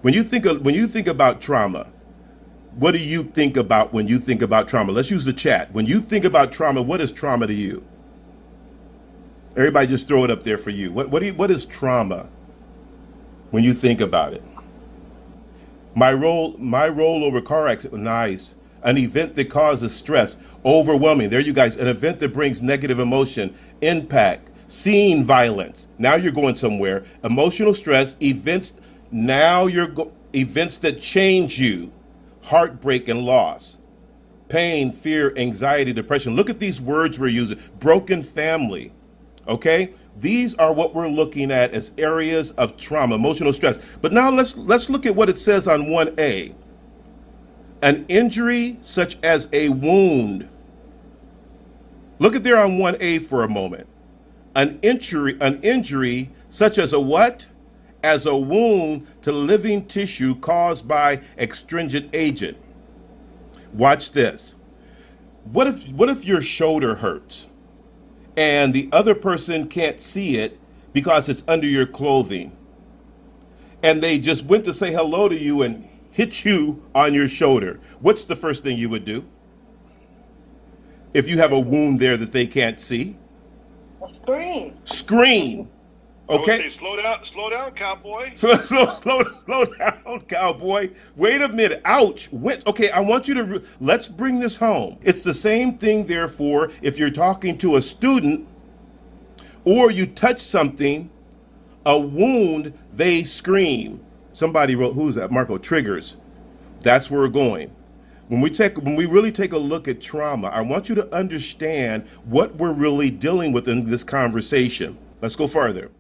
When you think about trauma, what do you think about when you think about trauma? Let's use the chat. When you think about trauma, what is trauma to you? Everybody just throw it up there for you. What is trauma when you think about it? My role over car accident. Nice. An event that causes stress, overwhelming. There you guys. An event that brings negative emotion, impact, seeing violence. Now you're going somewhere. Emotional stress, events. Now events that change you, heartbreak and loss, pain, fear, anxiety, depression. Look at these words we're using. Broken family. Okay? These are what we're looking at as areas of trauma, emotional stress. But now let's look at what it says on 1A. An injury such as a wound. Look at there on 1A for a moment. An injury such as a what? As a wound to living tissue caused by extrinsic agent. Watch this. What if your shoulder hurts and the other person can't see it because it's under your clothing, and they just went to say hello to you and hit you on your shoulder? What's the first thing you would do if you have a wound there that they can't see? A scream. Scream. Okay. I would say, slow down, cowboy. Slow down, cowboy. Wait a minute. Ouch. Okay, I want you to, let's bring this home. It's the same thing, therefore, if you're talking to a student or you touch something, a wound, they scream. Somebody wrote, who's that? Marco, triggers. That's where we're going. When we really take a look at trauma, I want you to understand what we're really dealing with in this conversation. Let's go further.